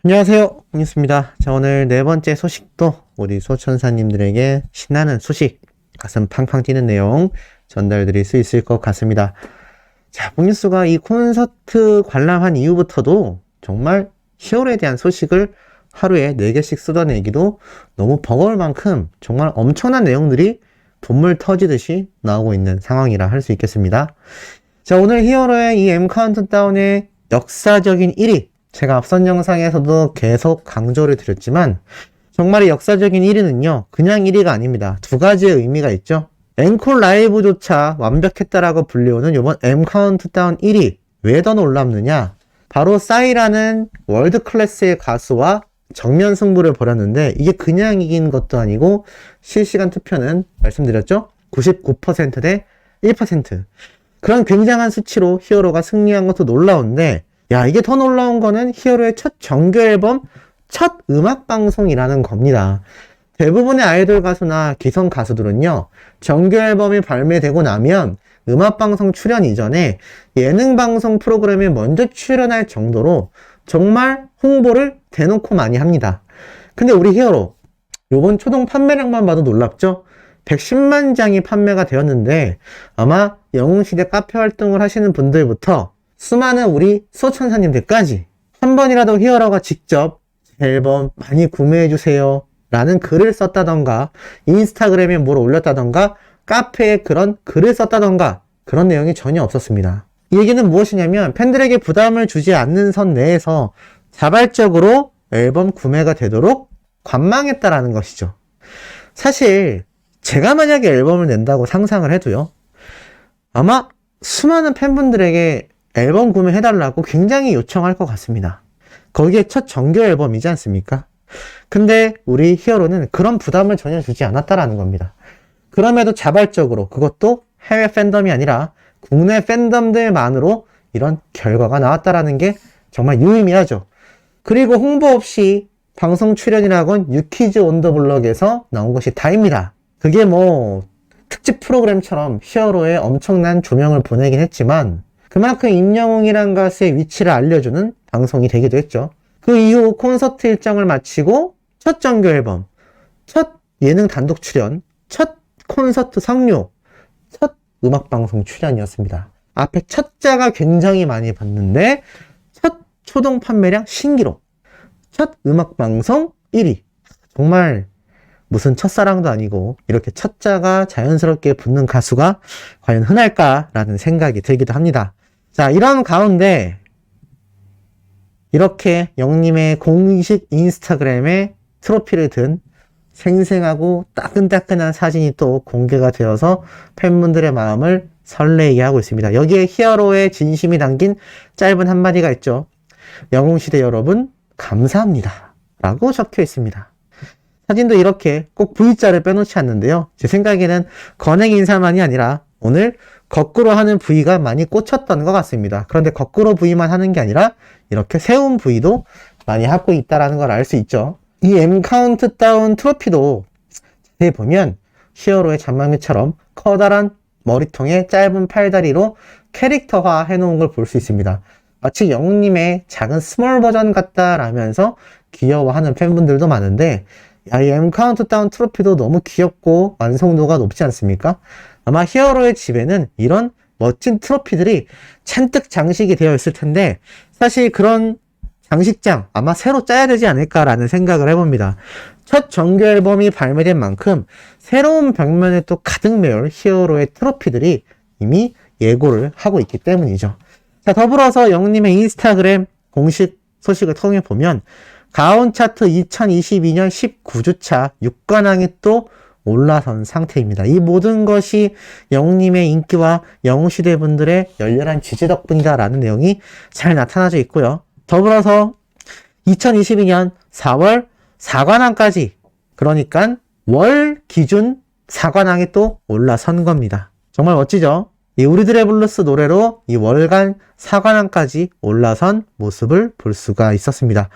안녕하세요, 홍익수입니다. 자, 오늘 네 번째 소식도 우리 소천사님들에게 신나는 소식, 가슴 팡팡 뛰는 내용 전달드릴 수 있을 것 같습니다. 자, 홍익수가 이 콘서트 관람한 이후부터도 정말 히어로에 대한 소식을 하루에 4개씩 쏟아내기도 너무 버거울 만큼 정말 엄청난 내용들이 돈물 터지듯이 나오고 있는 상황이라 할 수 있겠습니다. 자, 오늘 히어로의 이 M 카운트다운의 역사적인 1위, 제가 앞선 영상에서도 계속 강조를 드렸지만 정말 역사적인 1위는요, 그냥 1위가 아닙니다. 두 가지의 의미가 있죠. 앵콜 라이브조차 완벽했다라고 불리우는 이번 M 카운트다운 1위, 왜 더 놀랍느냐? 바로 싸이라는 월드 클래스의 가수와 정면 승부를 벌였는데, 이게 그냥 이긴 것도 아니고 실시간 투표는 말씀드렸죠? 99%대 1%. 그런 굉장한 수치로 히어로가 승리한 것도 놀라운데, 야, 이게 더 놀라운 거는 히어로의 첫 정규 앨범, 첫 음악 방송이라는 겁니다. 대부분의 아이돌 가수나 기성 가수들은요, 정규 앨범이 발매되고 나면 음악 방송 출연 이전에 예능 방송 프로그램에 먼저 출연할 정도로 정말 홍보를 대놓고 많이 합니다. 근데 우리 히어로, 요번 초동 판매량만 봐도 놀랍죠? 110만 장이 판매가 되었는데, 아마 영웅시대 카페 활동을 하시는 분들부터 수많은 우리 소천사님들까지 한 번이라도 히어로가 직접 제 앨범 많이 구매해주세요 라는 글을 썼다던가, 인스타그램에 뭘 올렸다던가, 카페에 그런 글을 썼다던가, 그런 내용이 전혀 없었습니다. 이 얘기는 무엇이냐면 팬들에게 부담을 주지 않는 선 내에서 자발적으로 앨범 구매가 되도록 관망했다라는 것이죠. 사실 제가 만약에 앨범을 낸다고 상상을 해도요, 아마 수많은 팬분들에게 앨범 구매해달라고 굉장히 요청할 것 같습니다. 거기에 첫 정규 앨범이지 않습니까? 근데 우리 히어로는 그런 부담을 전혀 주지 않았다라는 겁니다. 그럼에도 자발적으로, 그것도 해외 팬덤이 아니라 국내 팬덤들만으로 이런 결과가 나왔다라는 게 정말 유의미하죠. 그리고 홍보 없이 방송 출연이라곤 유키즈 온 더 블럭에서 나온 것이 다입니다. 그게 뭐 특집 프로그램처럼 히어로에 엄청난 조명을 보내긴 했지만 그만큼 임영웅이란 가수의 위치를 알려주는 방송이 되기도 했죠. 그 이후 콘서트 일정을 마치고 첫 정규 앨범, 첫 예능 단독 출연, 첫 콘서트 성료, 첫 음악방송 출연이었습니다. 앞에 첫 자가 굉장히 많이 봤는데 첫 초동 판매량 신기록, 첫 음악방송 1위. 정말 무슨 첫사랑도 아니고 이렇게 첫 자가 자연스럽게 붙는 가수가 과연 흔할까라는 생각이 들기도 합니다. 자, 이런 가운데 이렇게 영님의 공식 인스타그램에 트로피를 든 생생하고 따끈따끈한 사진이 또 공개가 되어서 팬분들의 마음을 설레게 하고 있습니다. 여기에 히어로의 진심이 담긴 짧은 한마디가 있죠. 영웅시대 여러분 감사합니다 라고 적혀 있습니다. 사진도 이렇게 꼭 V자를 빼놓지 않는데요, 제 생각에는 건행 인사만이 아니라 오늘 거꾸로 하는 V가 많이 꽂혔던 것 같습니다. 그런데 거꾸로 V만 하는 게 아니라 이렇게 세운 V도 많이 하고 있다는 걸 알 수 있죠. 이 M 카운트다운 트로피도 자세히 보면 히어로의 잔망미처럼 커다란 머리통에 짧은 팔다리로 캐릭터화 해놓은 걸 볼 수 있습니다. 마치 영웅님의 작은 스몰 버전 같다라면서 귀여워하는 팬분들도 많은데, 야, 이 M 카운트다운 트로피도 너무 귀엽고 완성도가 높지 않습니까? 아마 히어로의 집에는 이런 멋진 트로피들이 잔뜩 장식이 되어 있을 텐데, 사실 그런 장식장 아마 새로 짜야 되지 않을까라는 생각을 해봅니다. 첫 정규 앨범이 발매된 만큼 새로운 벽면에 또 가득 메울 히어로의 트로피들이 이미 예고를 하고 있기 때문이죠. 자, 더불어서 영웅님의 인스타그램 공식 소식을 통해 보면 가온 차트 2022년 19주차 6관왕에 또 올라선 상태입니다. 이 모든 것이 영웅님의 인기와 영웅시대 분들의 열렬한 지지 덕분이다라는 내용이 잘 나타나져 있고요. 더불어서 2022년 4월 4관왕까지, 그러니까 월 기준 4관왕에 또 올라선 겁니다. 정말 멋지죠? 이 우리들의 블루스 노래로 이 월간 4관왕까지 올라선 모습을 볼 수가 있었습니다.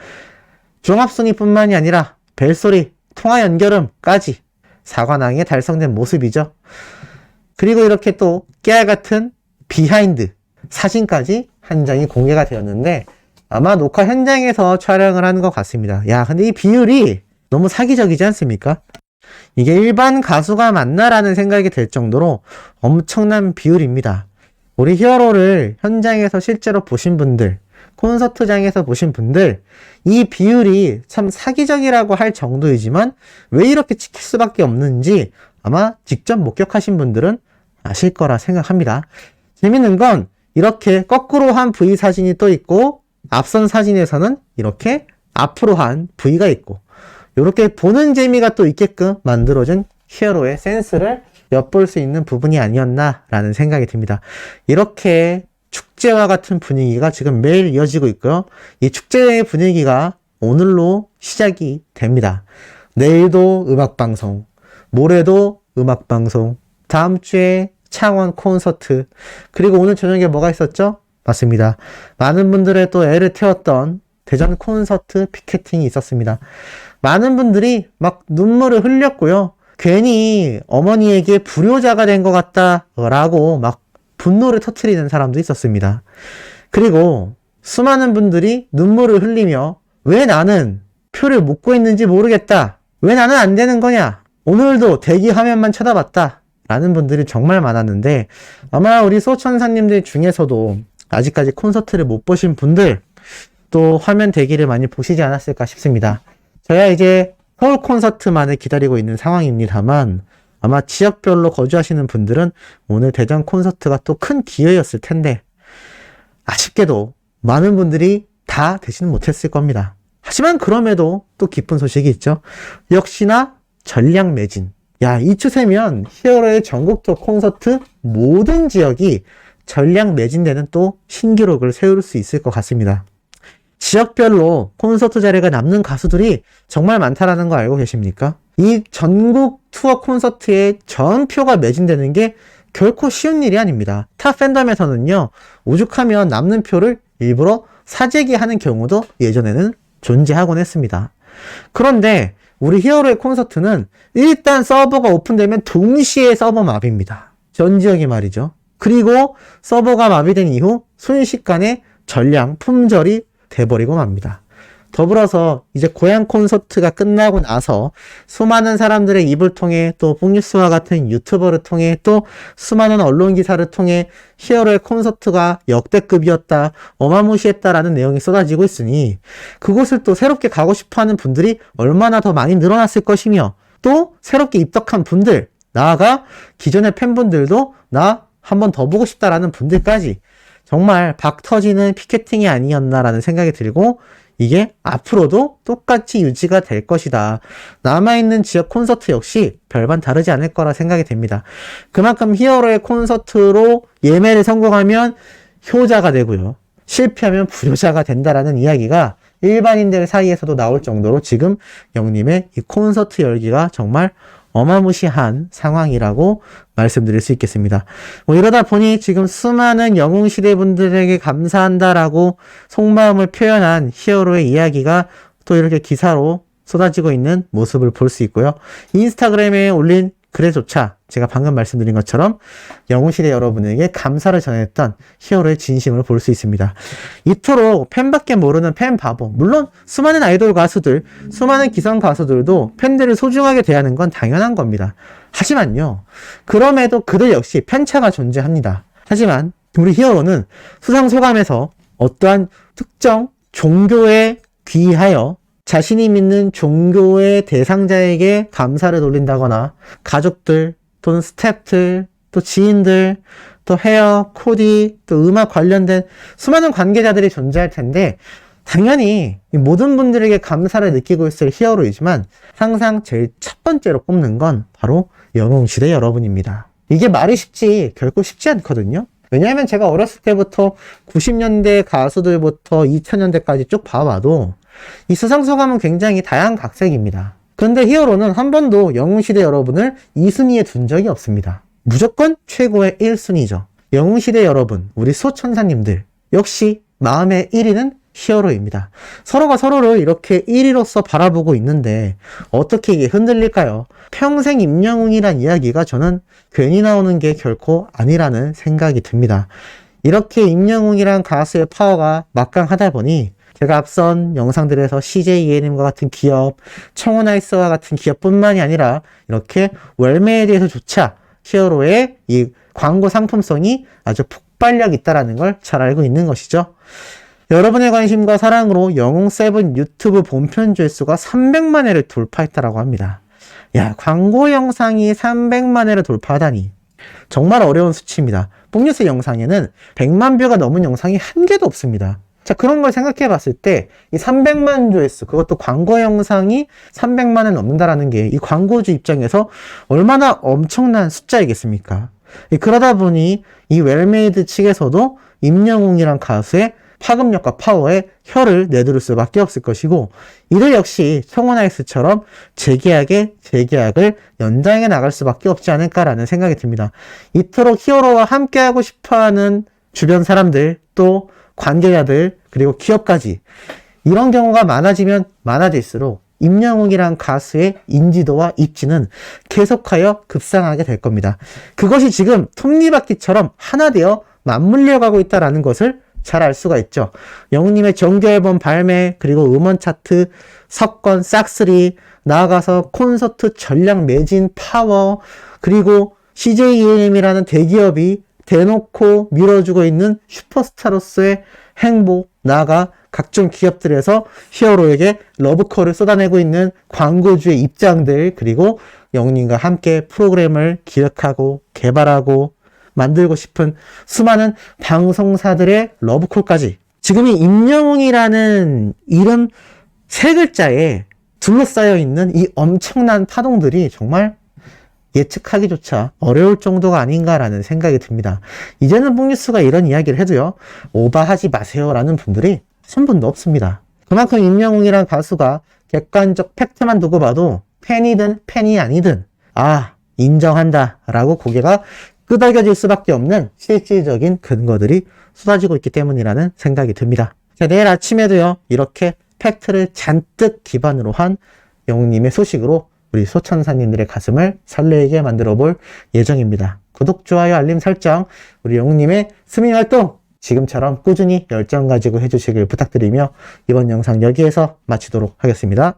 종합순위뿐만이 아니라 벨소리, 통화 연결음까지 4관왕에 달성된 모습이죠. 그리고 이렇게 또 깨알같은 비하인드 사진까지 한 장이 공개가 되었는데, 아마 녹화 현장에서 촬영을 하는 것 같습니다. 야, 근데 이 비율이 너무 사기적이지 않습니까? 이게 일반 가수가 맞나라는 생각이 들 정도로 엄청난 비율입니다. 우리 히어로를 현장에서 실제로 보신 분들, 콘서트장에서 보신 분들, 이 비율이 참 사기적이라고 할 정도이지만 왜 이렇게 찍힐 수밖에 없는지 아마 직접 목격하신 분들은 아실 거라 생각합니다. 재밌는 건 이렇게 거꾸로 한 V 사진이 또 있고 앞선 사진에서는 이렇게 앞으로 한 V가 있고 이렇게 보는 재미가 또 있게끔 만들어진 히어로의 센스를 엿볼 수 있는 부분이 아니었나라는 생각이 듭니다. 이렇게 축제와 같은 분위기가 지금 매일 이어지고 있고요. 이 축제의 분위기가 오늘로 시작이 됩니다. 내일도 음악방송, 모레도 음악방송, 다음 주에 창원 콘서트, 그리고 오늘 저녁에 뭐가 있었죠? 맞습니다. 많은 분들의 또 애를 태웠던 대전 콘서트 피켓팅이 있었습니다. 많은 분들이 막 눈물을 흘렸고요. 괜히 어머니에게 불효자가 된 것 같다라고 막 분노를 터뜨리는 사람도 있었습니다. 그리고 수많은 분들이 눈물을 흘리며 왜 나는 표를 못 구했는지 모르겠다. 왜 나는 안 되는 거냐. 오늘도 대기 화면만 쳐다봤다. 라는 분들이 정말 많았는데 아마 우리 소천사님들 중에서도 아직까지 콘서트를 못 보신 분들 또 화면 대기를 많이 보시지 않았을까 싶습니다. 저야 이제 서울 콘서트만을 기다리고 있는 상황입니다만 아마 지역별로 거주하시는 분들은 오늘 대전 콘서트가 또 큰 기회였을 텐데 아쉽게도 많은 분들이 다 되지는 못했을 겁니다. 하지만 그럼에도 또 기쁜 소식이 있죠. 역시나 전량 매진. 야, 이 추세면 히어로의 전국 투어 콘서트 모든 지역이 전량 매진되는 또 신기록을 세울 수 있을 것 같습니다. 지역별로 콘서트 자리가 남는 가수들이 정말 많다라는 거 알고 계십니까? 이 전국 투어 콘서트의 전표가 매진되는 게 결코 쉬운 일이 아닙니다. 타 팬덤에서는요, 오죽하면 남는 표를 일부러 사재기하는 경우도 예전에는 존재하곤 했습니다. 그런데 우리 히어로의 콘서트는 일단 서버가 오픈되면 동시에 서버 마비입니다. 전 지역이 말이죠. 그리고 서버가 마비된 이후 순식간에 전량 품절이 돼버리고 맙니다. 더불어서 이제 고향 콘서트가 끝나고 나서 수많은 사람들의 입을 통해 또 폭뉴스와 같은 유튜버를 통해 또 수많은 언론 기사를 통해 히어로의 콘서트가 역대급이었다, 어마무시했다라는 내용이 쏟아지고 있으니 그곳을 또 새롭게 가고 싶어하는 분들이 얼마나 더 많이 늘어났을 것이며 또 새롭게 입덕한 분들, 나아가 기존의 팬분들도 나 한 번 더 보고 싶다라는 분들까지 정말 박 터지는 피켓팅이 아니었나라는 생각이 들고 이게 앞으로도 똑같이 유지가 될 것이다. 남아있는 지역 콘서트 역시 별반 다르지 않을 거라 생각이 됩니다. 그만큼 히어로의 콘서트로 예매를 성공하면 효자가 되고요. 실패하면 불효자가 된다라는 이야기가 일반인들 사이에서도 나올 정도로 지금 영님의 이 콘서트 열기가 정말 어마무시한 상황이라고 말씀드릴 수 있겠습니다. 뭐 이러다 보니 지금 수많은 영웅시대 분들에게 감사한다라고 속마음을 표현한 히어로의 이야기가 또 이렇게 기사로 쏟아지고 있는 모습을 볼 수 있고요. 인스타그램에 올린 글에조차 제가 방금 말씀드린 것처럼 영웅시대 여러분에게 감사를 전했던 히어로의 진심을 볼 수 있습니다. 이토록 팬밖에 모르는 팬 바보, 물론 수많은 아이돌 가수들, 수많은 기성 가수들도 팬들을 소중하게 대하는 건 당연한 겁니다. 하지만요, 그럼에도 그들 역시 편차가 존재합니다. 하지만 우리 히어로는 수상소감에서 어떠한 특정 종교에 귀하여 자신이 믿는 종교의 대상자에게 감사를 돌린다거나 가족들 또는 스태프들 또 지인들 또 헤어, 코디 또 음악 관련된 수많은 관계자들이 존재할 텐데 당연히 모든 분들에게 감사를 느끼고 있을 히어로이지만 항상 제일 첫 번째로 꼽는 건 바로 영웅시대 여러분입니다. 이게 말이 쉽지 결코 쉽지 않거든요. 왜냐하면 제가 어렸을 때부터 90년대 가수들부터 2000년대까지 쭉 봐와도 이 수상소감은 굉장히 다양각색입니다. 그런데 히어로는 한 번도 영웅시대 여러분을 2순위에 둔 적이 없습니다. 무조건 최고의 1순위죠. 영웅시대 여러분, 우리 소천사님들 역시 마음의 1위는 히어로입니다. 서로가 서로를 이렇게 1위로서 바라보고 있는데 어떻게 이게 흔들릴까요? 평생 임영웅이란 이야기가 저는 괜히 나오는 게 결코 아니라는 생각이 듭니다. 이렇게 임영웅이란 가수의 파워가 막강하다 보니 제가 앞선 영상들에서 CJ ENM과 같은 기업, 청혼아이스와 같은 기업뿐만이 아니라 이렇게 웰메에 대해서조차 히어로의 이 광고 상품성이 아주 폭발력 있다라는 걸 잘 알고 있는 것이죠. 여러분의 관심과 사랑으로 영웅7 유튜브 본편 조회수가 300만 회를 돌파했다라고 합니다. 야, 광고 영상이 300만 회를 돌파하다니. 정말 어려운 수치입니다. 뽕뉴스 영상에는 100만 뷰가 넘은 영상이 한 개도 없습니다. 자, 그런 걸 생각해 봤을 때, 이 300만 조회수, 그것도 광고 영상이 300만을 넘는다라는 게 이 광고주 입장에서 얼마나 엄청난 숫자이겠습니까? 그러다 보니 이 웰메이드 측에서도 임영웅이란 가수의 파급력과 파워에 혀를 내두를 수밖에 없을 것이고, 이들 역시 청혼아이스처럼 재계약을 연장해 나갈 수밖에 없지 않을까라는 생각이 듭니다. 이토록 히어로와 함께하고 싶어하는 주변 사람들, 또 관계자들, 그리고 기업까지 이런 경우가 많아지면 많아질수록 임영웅이란 가수의 인지도와 입지는 계속하여 급상하게 될 겁니다. 그것이 지금 톱니바퀴처럼 하나 되어 맞물려 가고 있다는 것을 잘 알 수가 있죠. 영웅님의 정규 앨범 발매, 그리고 음원 차트, 석권, 싹쓸이, 나아가서 콘서트 전략 매진 파워, 그리고 CJ ENM이라는 대기업이 대놓고 밀어주고 있는 슈퍼스타로서의 행복, 나아가 각종 기업들에서 히어로에게 러브콜을 쏟아내고 있는 광고주의 입장들, 그리고 영웅님과 함께 프로그램을 기획하고 개발하고 만들고 싶은 수많은 방송사들의 러브콜까지, 지금 이 임영웅이라는 이름 세 글자에 둘러싸여 있는 이 엄청난 파동들이 정말 예측하기조차 어려울 정도가 아닌가라는 생각이 듭니다. 이제는 뽕뉴스가 이런 이야기를 해도요, 오바하지 마세요라는 분들이 한 분도 없습니다. 그만큼 임영웅이란 가수가 객관적 팩트만 두고 봐도 팬이든 팬이 아니든 인정한다 라고 고개가 끄덕여질 수밖에 없는 실질적인 근거들이 쏟아지고 있기 때문이라는 생각이 듭니다. 자, 내일 아침에도요, 이렇게 팩트를 잔뜩 기반으로 한 영웅님의 소식으로 우리 소천사님들의 가슴을 설레게 만들어 볼 예정입니다. 구독, 좋아요, 알림 설정, 우리 영웅님의 스밍 활동 지금처럼 꾸준히 열정 가지고 해주시길 부탁드리며 이번 영상 여기에서 마치도록 하겠습니다.